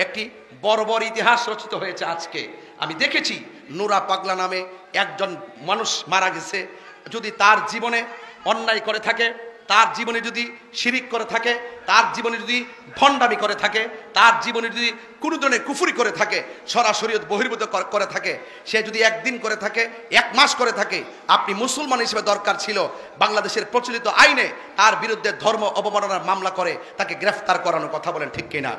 একটি বড় বড় ইতিহাস রচিত হয়েছে আজকে। আমি দেখেছি নুরা পাগলা নামে একজন মানুষ মারা গেছে। যদি তার জীবনে অন্যায় করে থাকে, তার জীবনে যদি শিরিক করে থাকে, তার জীবনে যদি ভণ্ডামি করে থাকে, তার জীবনে যদি কোনো ধরনের কুফরি করে থাকে, সরাসরি বহির্ভূত করে থাকে, সে যদি একদিন করে থাকে, এক মাস করে থাকে, আপনি মুসলমান হিসেবে দরকার ছিল বাংলাদেশের প্রচলিত আইনে তার বিরুদ্ধে ধর্ম অবমাননার মামলা করে তাকে গ্রেফতার করানো। কথা বলেন ঠিক কিনা?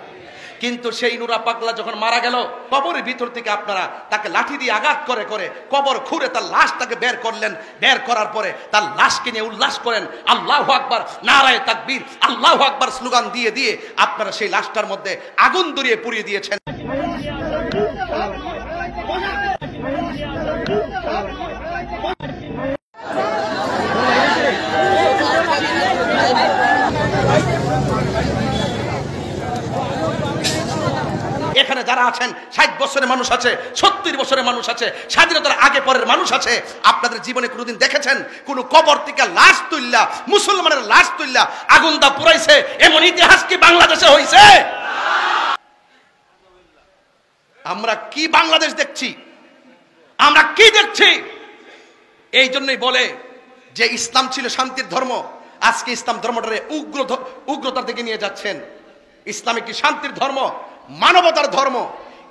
কিন্তু সেই নুরা পাগলা যখন মারা গেল, কবরের ভিতর থেকে আপনারা তাকে লাঠি দিয়ে আঘাত করে করে কবর খুঁড়ে তার লাশটাকে বের করলেন। বের করার পরে তার লাশকে নিয়ে উল্লাস করেন, আল্লাহু আকবার, নারায়ে তাকবীর, আল্লাহু আকবার স্লোগান দিয়ে দিয়ে আপনারা সেই লাশটার মধ্যে আগুন ধরিয়ে পুড়িয়ে দিয়েছেন। এখানে যারা আছেন 60 বছরের মানুষ আছে, 70 বছরের মানুষ আছে, স্বাধীনতার আগে পরের মানুষ আছে। আপনাদের জীবনে কোনোদিন দেখেছেন কোন কবর থেকে লাশ তুললা, মুসলমানের লাশ তুললা আগুন দা পুরাইছে? এমন ইতিহাস কি বাংলাদেশে হইছে? আমরা কি বাংলাদেশ দেখছি? আমরা কি দেখছি? এই জন্যই বলে যে ইসলাম ছিল শান্তির ধর্ম, আজকে ইসলাম ধর্মটারে উগ্রতার দিকে নিয়ে যাচ্ছেন। ইসলাম একটি শান্তির ধর্ম, মানবতার ধর্ম।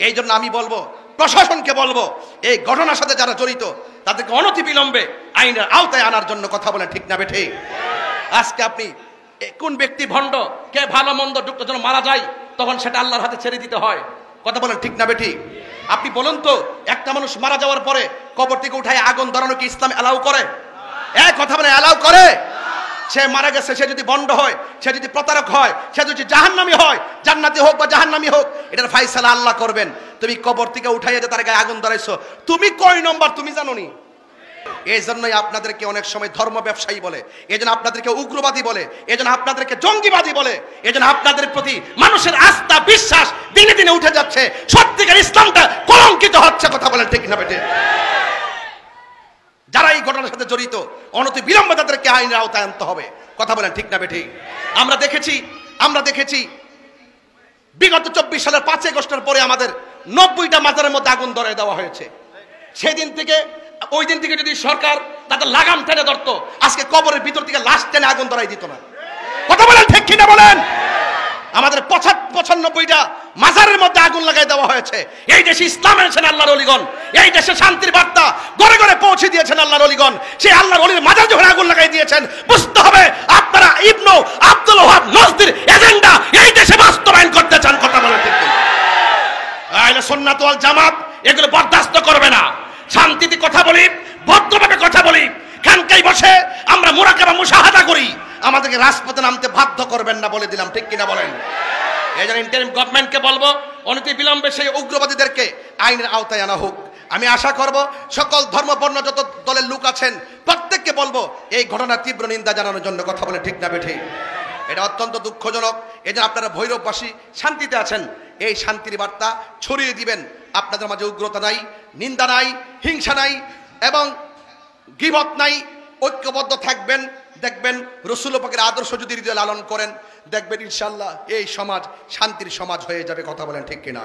এই জন্য আমি বলবো, প্রশাসনকে বলবো, এই ঘটনার সাথে যারা জড়িত তাদেরকে অনতিবিলম্বে আইনের আওতায় আনার জন্য। কথা বলেন ঠিক না বেঠিক? আজকে আপনি কোন ব্যক্তি ভণ্ড, কে ভালো মন্দ যখন মারা যায় তখন সেটা আল্লাহর হাতে ছেড়ে দিতে হয়। কথা বলেন ঠিক না বেঠিক? আপনি বলুন তো, একটা মানুষ মারা যাওয়ার পরে কবর থেকে উঠায় আগুন ধরানো কি ইসলাম অ্যালাউ করে? কথা বলে অ্যালাউ করে? সে মারা গেছে, সে যদি বন্ড হয়, সে যদি প্রতারক হয়, সে যদি জাহান্নামী হয়, জান্নাতি হোক বা জাহান্নামী হোক, এটার ফায়সালা আল্লাহ করবেন। তুমি কবর থেকে উঠাইয়া যে তার গায়ে আগুন ধরাইছো, তুমি কয় নম্বর তুমি জানো নি? এই জন্যই আপনাদেরকে অনেক সময় ধর্ম ব্যবসায়ী বলে, এই জন্য আপনাদেরকে উগ্রবাদী বলে, এই জন্য আপনাদেরকে জঙ্গিবাদী বলে, এই জন্য আপনাদের প্রতি মানুষের আস্থা বিশ্বাস দিনে দিনে উঠে যাচ্ছে। সত্যিকার ইসলামটা কলঙ্কিত হচ্ছে। কথা বলেন ঠিক না বেটে? যারা এই ঘটনার সাথে জড়িত অনতিবিলম্বে তাদেরকে আইনের আওতায় আনতে হবে। কথা বলেন ঠিক না বেঠিক? আমরা দেখেছি বিগত 24 সালের 5 আগস্টের পরে আমাদের 90টা মাজারের মধ্যে আগুন ধরিয়ে দেওয়া হয়েছে। সেদিন থেকে ওই দিন থেকে যদি সরকার তাদের লাগাম টেনে ধরতো, আজকে কবরের ভিতর থেকে লাশ টেনে আগুন ধরাই দিত না। কথা বলেন ঠিক কিনা বলেন? আমাদের 95টা মাজারের মধ্যে আগুন লাগাই দেওয়া হয়েছে। এই দেশে ইসলাম এনেছেন আল্লাহর ওলিগণ, এই দেশে শান্তির বার্তা ঘরে ঘরে পৌঁছে দিয়েছেন আল্লাহর ওলিগণ। সেই আল্লাহর ওলির মাজার যখন আগুন লাগাই দিয়েছেন, বুঝতে হবে আপনারা ইবনু আব্দুল ওয়াহাব নজদির এজেন্ডা এই দেশে বাস্তবায়ন করতে চান। কথা বলেন ঠিক কিনা? আহলে সুন্নাত ওয়াল জামাত এগুলো বরদাস্ত করবে না। শান্তিতে কথা বলি, ভদ্রভাবে কথা বলি, খানকায় বসে আমরা মুরাকাবা মুশাহাদা করি। আমাদেরকে রাজপথে নামতে বাধ্য করবেন না, বলে দিলাম। ঠিক কিনা বলেন? এই জন্য ইন্টারিম গভর্নমেন্টকে বলবো, অনতিবিলম্বে সেই উগ্রবাদীদেরকে আইনের আওতায় আনা হোক। আমি আশা করব সকল ধর্মবর্ণ যত দলের লোক আছেন প্রত্যেককে বলবো এই ঘটনার তীব্র নিন্দা জানানোর জন্য। কথা বলে ঠিক না বেঠিক? এটা অত্যন্ত দুঃখজনক। এই জন্য আপনারা ভৈরববাসী শান্তিতে আছেন, এই শান্তির বার্তা ছড়িয়ে দিবেন। আপনাদের মাঝে উগ্রতা নাই, নিন্দা নাই, হিংসা নাই এবং গীবত নাই। ঐক্যবদ্ধ থাকবেন। দেখবেন রাসূল পাকের আদর্শ যদি হৃদয়ে লালন করেন, দেখবেন ইনশাআল্লাহ এই সমাজ শান্তির সমাজ হয়ে যাবে। কথা বলেন ঠিক কিনা?